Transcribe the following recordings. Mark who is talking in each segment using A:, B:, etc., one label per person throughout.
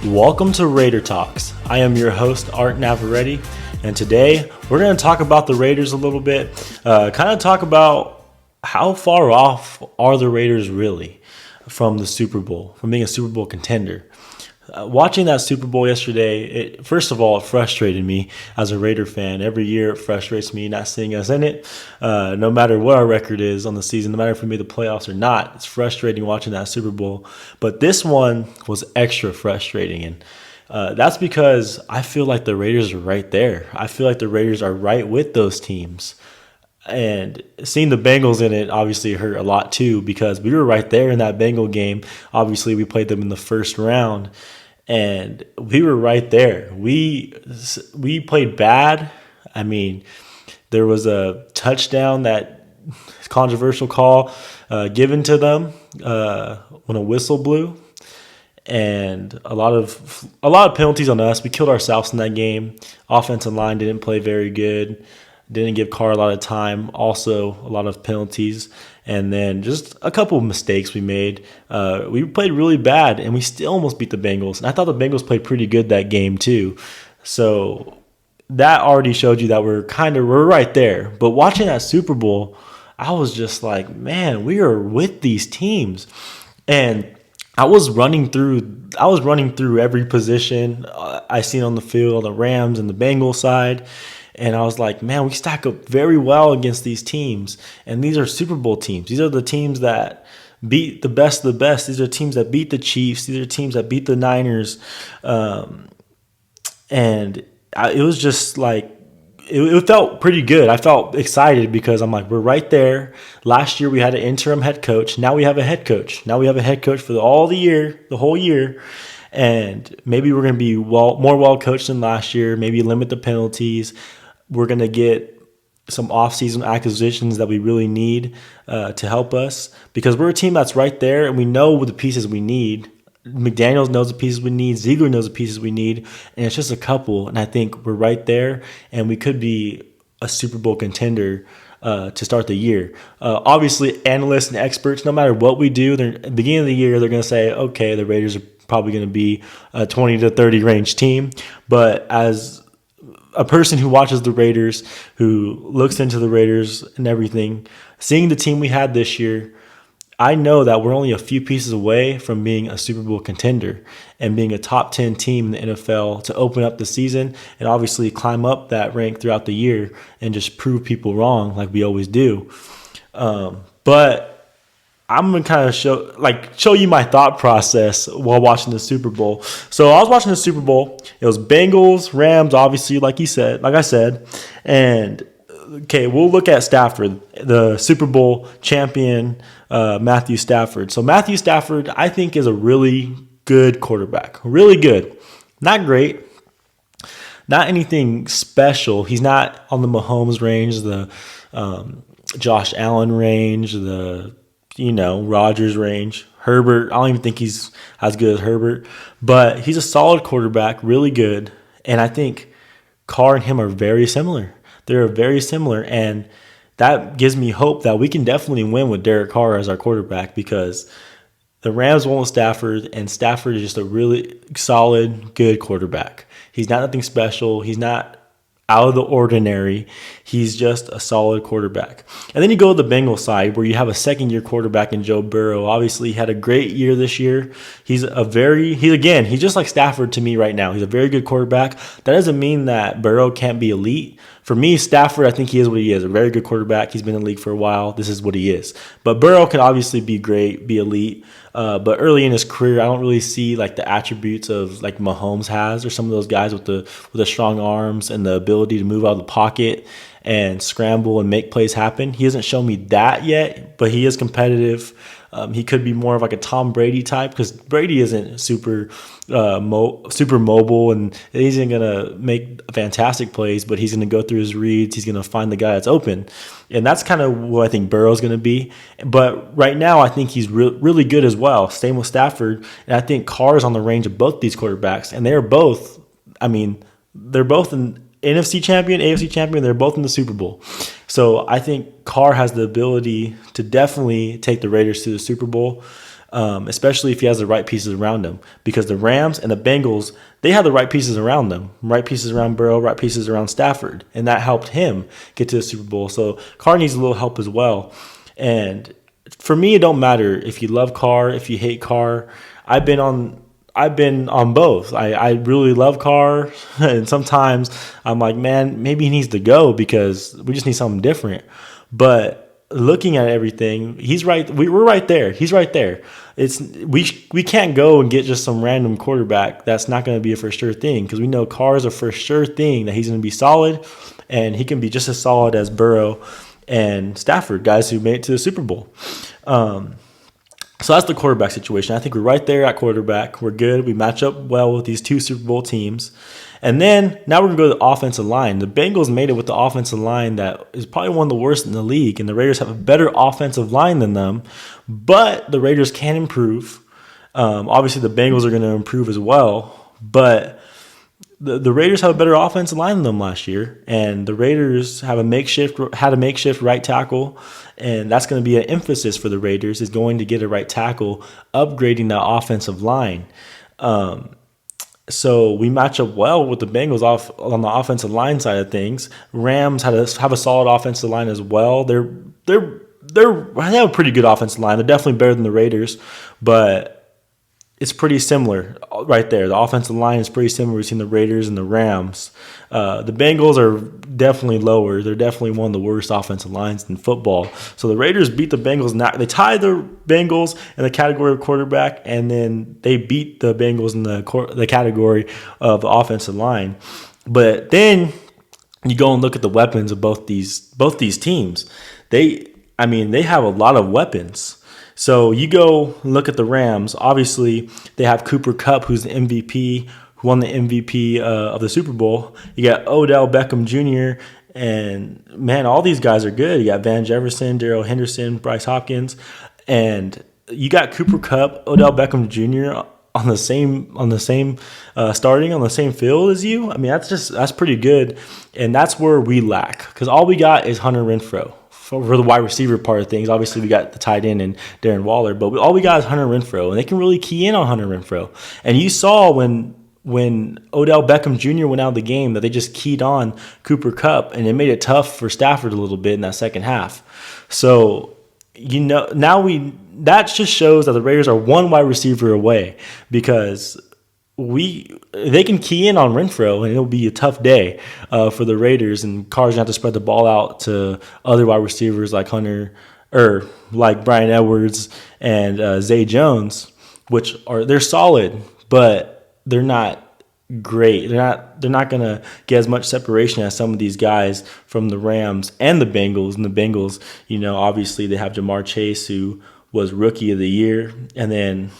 A: Welcome to Raider Talks. I am your host, Art Navarrete, and today we're going to talk about the Raiders a little bit, kind of talk about how far off are the Raiders really from the Super Bowl, from being a Super Bowl contender. Watching that Super Bowl yesterday, first of all, it frustrated me as a Raider fan. Every year it frustrates me not seeing us in it. No matter what our record is on the season, no matter if we made the playoffs or not, it's frustrating watching that Super Bowl. But this one was extra frustrating. And that's because I feel like the Raiders are right there. I feel like the Raiders are right with those teams. And seeing the Bengals in it obviously hurt a lot too, because we were right there in that Bengal game. Obviously, we played them in the first round, and we were right there. We played bad. I mean, there was a touchdown, that controversial call given to them when a whistle blew, and a lot of penalties on us. We killed ourselves in that game. Offensive line didn't play very good. Didn't give Carr a lot of time. Also, a lot of penalties. And then just a couple of mistakes we made. We played really bad, and we still almost beat the Bengals. And I thought the Bengals played pretty good that game too. So that already showed you that we're right there. But watching that Super Bowl, I was just like, man, we are with these teams. And I was running through every position I seen on the field, on the Rams and the Bengals side. And I was like, man, we stack up very well against these teams. And these are Super Bowl teams. These are the teams that beat the best of the best. These are teams that beat the Chiefs. These are teams that beat the Niners. It was just like, it felt pretty good. I felt excited because I'm like, we're right there. Last year we had an interim head coach. Now we have a head coach. Now we have a head coach for the whole year. And maybe we're going to be more well coached than last year. Maybe limit the penalties. We're going to get some offseason acquisitions that we really need to help us, because we're a team that's right there and we know the pieces we need. McDaniels knows the pieces we need. Ziegler knows the pieces we need. And it's just a couple. And I think we're right there, and we could be a Super Bowl contender to start the year. Obviously, analysts and experts, no matter what we do, at the beginning of the year, they're going to say, okay, the Raiders are probably going to be a 20 to 30 range team. But as a person who watches the Raiders, who looks into the Raiders and everything, seeing the team we had this year, I know that we're only a few pieces away from being a Super Bowl contender and being a top 10 team in the NFL to open up the season and obviously climb up that rank throughout the year and just prove people wrong like we always do. But I'm going to kind of show you my thought process while watching the Super Bowl. So I was watching the Super Bowl. It was Bengals, Rams, obviously, like I said. And, okay, we'll look at Stafford, the Super Bowl champion, Matthew Stafford. So Matthew Stafford, I think, is a really good quarterback. Really good. Not great. Not anything special. He's not on the Mahomes range, the Josh Allen range, the Rodgers range. Herbert, I don't even think he's as good as Herbert, but he's a solid quarterback, really good. And I think Carr and him are very similar. They're very similar, and that gives me hope that we can definitely win with Derek Carr as our quarterback, because the Rams won with Stafford, and Stafford is just a really solid, good quarterback. He's not nothing special. He's not out of the ordinary. He's just a solid quarterback. And then you go to the Bengals side, where you have a second-year quarterback in Joe Burrow. Obviously, he had a great year this year. He's just like Stafford to me right now. He's a very good quarterback. That doesn't mean that Burrow can't be elite. For me, Stafford, I think he is what he is, a very good quarterback. He's been in the league for a while. This is what he is. But Burrow can obviously be great, be elite. But early in his career, I don't really see like the attributes of like Mahomes has, or some of those guys with the strong arms and the ability to move out of the pocket and scramble and make plays happen. He hasn't shown me that yet, but he is competitive. He could be more of like a Tom Brady type, because Brady isn't super mobile, and he isn't going to make fantastic plays, but he's going to go through his reads. He's going to find the guy that's open. And that's kind of what I think Burrow's going to be. But right now, I think he's really good as well. Same with Stafford. And I think Carr is on the range of both these quarterbacks. And they're both an NFC champion, AFC champion. They're both in the Super Bowl. So I think Carr has the ability to definitely take the Raiders to the Super Bowl. especially if he has the right pieces around him. Because the Rams and the Bengals, they have the right pieces around them, right pieces around Burrow, right pieces around Stafford, and that helped him get to the Super Bowl. So Carr needs a little help as well. And for me, it don't matter if you love Carr, if you hate Carr. I've been on both. I really love Carr, and sometimes I'm like, man, maybe he needs to go because we just need something different. But looking at everything, he's right. We're right there. He's right there. We can't go and get just some random quarterback that's not going to be a for sure thing, because we know Carr is a for sure thing that he's going to be solid, and he can be just as solid as Burrow and Stafford, guys who made it to the Super Bowl. So that's the quarterback situation. I think we're right there at quarterback. We're good. We match up well with these two Super Bowl teams. And then now we're going to go to the offensive line. The Bengals made it with the offensive line that is probably one of the worst in the league, and the Raiders have a better offensive line than them, but the Raiders can improve. Obviously, the Bengals are going to improve as well, but the Raiders have a better offensive line than them last year, and the Raiders had a makeshift right tackle, and that's going to be an emphasis for the Raiders, is going to get a right tackle, upgrading that offensive line. So we match up well with the Bengals off on the offensive line side of things. Rams have a solid offensive line as well. They have a pretty good offensive line. They're definitely better than the Raiders, but it's pretty similar right there. The offensive line is pretty similar between the Raiders and the Rams. The Bengals are definitely lower. They're definitely one of the worst offensive lines in football. So the Raiders beat the Bengals. They tied the Bengals in the category of quarterback, and then they beat the Bengals in the category of offensive line. But then you go and look at the weapons of both these teams. They have a lot of weapons. So you go look at the Rams. Obviously, they have Cooper Kupp, who's the MVP, who won the MVP of the Super Bowl. You got Odell Beckham Jr., and, man, all these guys are good. You got Van Jefferson, Darrell Henderson, Bryce Hopkins, and you got Cooper Kupp, Odell Beckham Jr. on the same starting on the same field as you. I mean, that's pretty good, and that's where we lack, because all we got is Hunter Renfrow. For the wide receiver part of things, obviously we got the tight end and Darren Waller, but all we got is Hunter Renfrow, and they can really key in on Hunter Renfrow. And you saw when Odell Beckham Jr. went out of the game that they just keyed on Cooper Kupp, and it made it tough for Stafford a little bit in that second half. So that just shows that the Raiders are one wide receiver away, because they can key in on Renfrow, and it'll be a tough day for the Raiders, and Carr's gonna have to spread the ball out to other wide receivers like like Bryan Edwards and Zay Jones, they're solid, but they're not great. They're not gonna get as much separation as some of these guys from the Rams and the Bengals. And the Bengals, obviously they have Jamar Chase, who was Rookie of the Year, and then,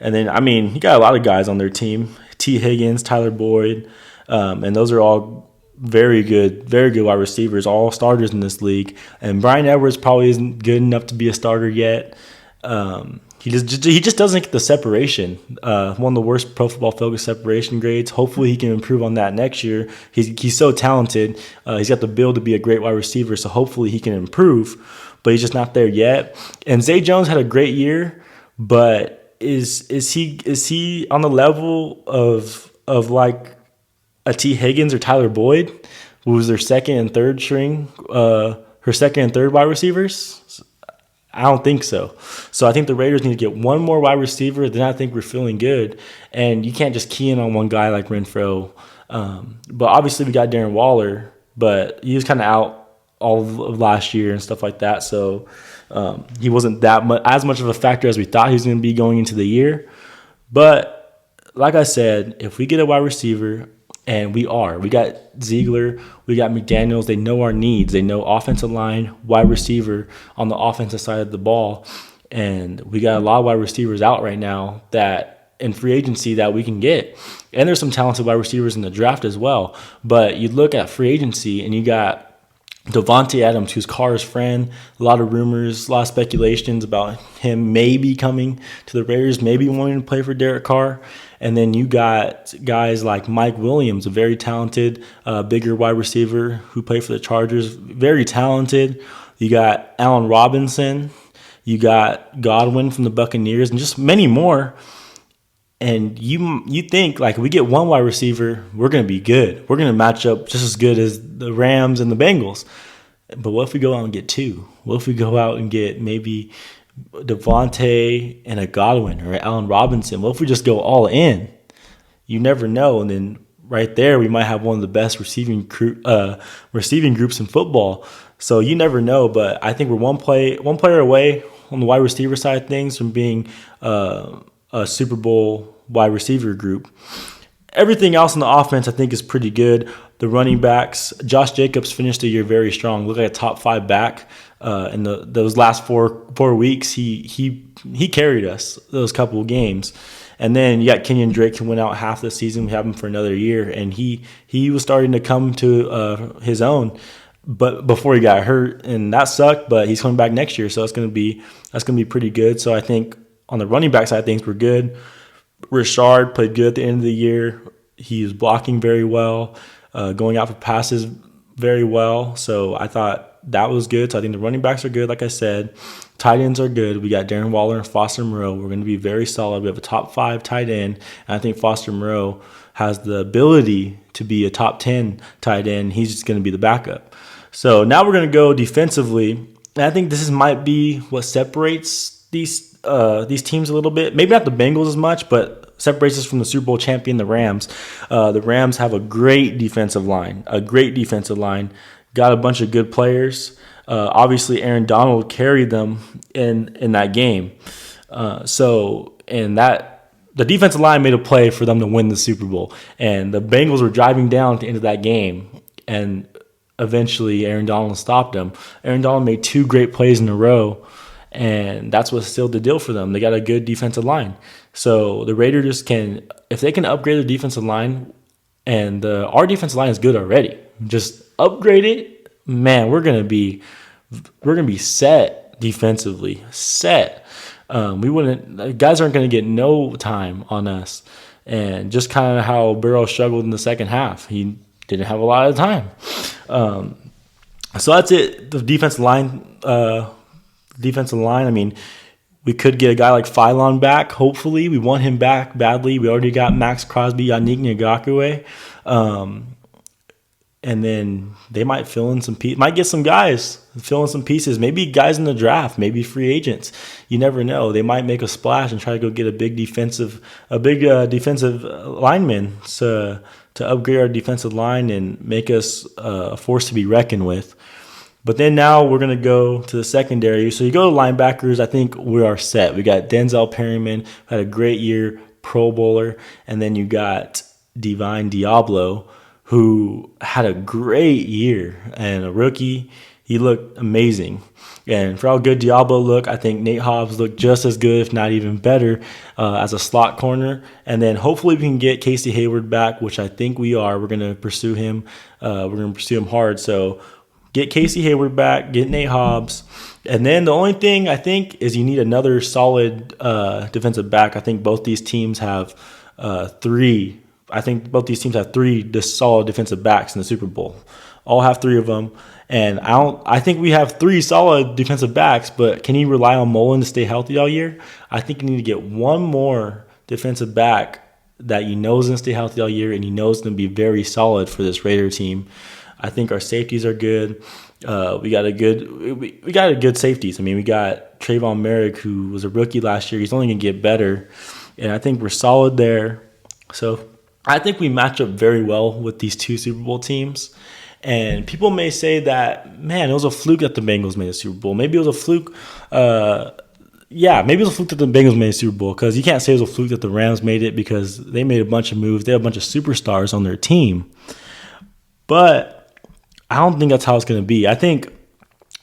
A: you got a lot of guys on their team. T. Higgins, Tyler Boyd, and those are all very good wide receivers, all starters in this league. And Bryan Edwards probably isn't good enough to be a starter yet. He just doesn't get the separation. One of the worst Pro Football Focus separation grades. Hopefully he can improve on that next year. He's so talented. He's got the build to be a great wide receiver, so hopefully he can improve, but he's just not there yet. And Zay Jones had a great year, but is he on the level of like a T. Higgins or Tyler Boyd, who was their second and third wide receivers? I don't think so. So I think the Raiders need to get one more wide receiver. Then I think we're feeling good. And you can't just key in on one guy like Renfrow. But obviously we got Darren Waller, but he was kind of out all of last year and stuff like that. So he wasn't as much of a factor as we thought he was going to be going into the year. But like I said, if we get a wide receiver, and we got Ziegler, we got McDaniels, they know our needs. They know offensive line, wide receiver on the offensive side of the ball. And we got a lot of wide receivers out right now that in free agency that we can get. And there's some talented wide receivers in the draft as well. But you look at free agency and you got Devontae Adams, who's Carr's friend. A lot of rumors, a lot of speculations about him maybe coming to the Raiders, maybe wanting to play for Derek Carr. And then you got guys like Mike Williams, a very talented, bigger wide receiver who played for the Chargers, very talented. You got Allen Robinson, You got Godwin from the Buccaneers and just many more. And you think, like, we get one wide receiver, we're going to be good. We're going to match up just as good as the Rams and the Bengals. But what if we go out and get two? What if we go out and get maybe Devontae and a Godwin or Allen Robinson? What if we just go all in? You never know. And then right there, we might have one of the best receiving groups in football. So you never know. But I think we're one player away on the wide receiver side of things from being a Super Bowl wide receiver group. Everything else on the offense, I think, is pretty good. The running backs, Josh Jacobs finished the year very strong. Look like a top 5 back in those last four weeks. He carried us those couple of games. And then you got Kenyon Drake, who went out half the season. We have him for another year, and he was starting to come to his own. But before he got hurt, and that sucked. But he's coming back next year, so that's gonna be pretty good. So I think on the running back side of things, we're good. Richard played good at the end of the year. He was blocking very well, going out for passes very well. So I thought that was good. So I think the running backs are good, like I said. Tight ends are good. We got Darren Waller and Foster Moreau. We're going to be very solid. We have a top 5 tight end. And I think Foster Moreau has the ability to be a top 10 tight end. He's just going to be the backup. So now we're going to go defensively. And I think this might be what separates these teams a little bit. Maybe not the Bengals as much, but separates us from the Super Bowl champion, the Rams. The Rams have a great defensive line. Got a bunch of good players. Obviously, Aaron Donald carried them in that game. The defensive line made a play for them to win the Super Bowl. And the Bengals were driving down at the end of that game, and eventually Aaron Donald stopped them. Aaron Donald made 2 great plays in a row, and that's what sealed the deal for them. They got a good defensive line. So the Raiders if they can upgrade their defensive line, and our defensive line is good already, just upgrade it, man, we're gonna be set defensively. Set. Guys aren't gonna get no time on us, and just kind of how Burrow struggled in the second half. He didn't have a lot of time. So that's it. The defensive line. I mean, we could get a guy like Phylon back. Hopefully, we want him back badly. We already got Max Crosby, Yannick Ngakoue. And then they might fill in some pieces. Might get some guys, fill in some pieces. Maybe guys in the draft, maybe free agents. You never know. They might make a splash and try to go get a big defensive lineman to upgrade our defensive line and make us a force to be reckoned with. But then now we're going to go to the secondary. So you go to linebackers, I think we are set. We got Denzel Perryman, had a great year, Pro Bowler. And then you got Divine Diablo, who had a great year. And a rookie, he looked amazing. And for how good Diablo looked, I think Nate Hobbs looked just as good, if not even better, as a slot corner. And then hopefully we can get Casey Hayward back, which I think we are. We're going to pursue him. We're going to pursue him hard. So get Casey Hayward back, get Nate Hobbs. And then the only thing I think is you need another solid defensive back. I think both these teams have 3. I think both these teams have 3 solid defensive backs in the Super Bowl. All have 3 of them. And I think we have 3 solid defensive backs, but can you rely on Mullen to stay healthy all year? I think you need to get one more defensive back that you know is going to stay healthy all year and you know is going to be very solid for this Raider team. I think our safeties are good. We got a good safeties. I mean, we got Trayvon Merrick, who was a rookie last year. He's only going to get better, and I think we're solid there. So I think we match up very well with these 2 Super Bowl teams. And people may say that, man, it was a fluke that the Bengals made the Super Bowl. Maybe it was a fluke. Maybe it was a fluke that the Bengals made the Super Bowl, because you can't say it was a fluke that the Rams made it, because they made a bunch of moves. They have a bunch of superstars on their team. But I don't think that's how it's going to be. I think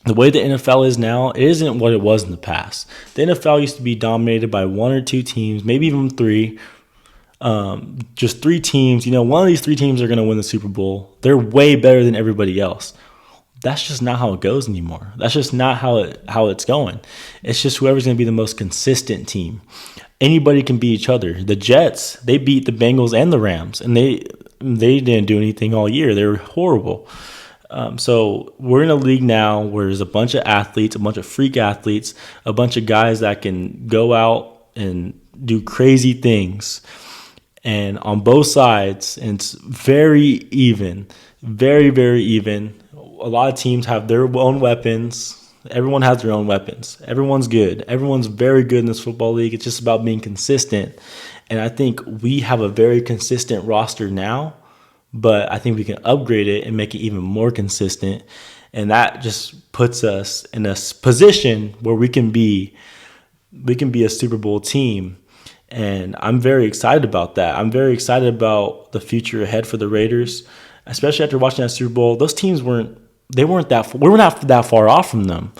A: the way the NFL is now, it isn't what it was in the past. The NFL used to be dominated by 1 or 2 teams, maybe even 3. Just 3 teams. One of these 3 teams are going to win the Super Bowl. They're way better than everybody else. That's just not how it goes anymore. That's just not how it's going. It's just whoever's going to be the most consistent team. Anybody can beat each other. The Jets, they beat the Bengals and the Rams, and they didn't do anything all year. They were horrible. So we're in a league now where there's a bunch of athletes, a bunch of freak athletes, a bunch of guys that can go out and do crazy things. And on both sides, and it's very even, very, very even. A lot of teams have their own weapons. Everyone has their own weapons. Everyone's good. Everyone's very good in this football league. It's just about being consistent. And I think we have a very consistent roster now, but I think we can upgrade it and make it even more consistent. And that just puts us in a position where we can be a Super Bowl team. And I'm very excited about that. I'm very excited about the future ahead for the Raiders, especially after watching that Super Bowl. Those teams we're not that far off from them.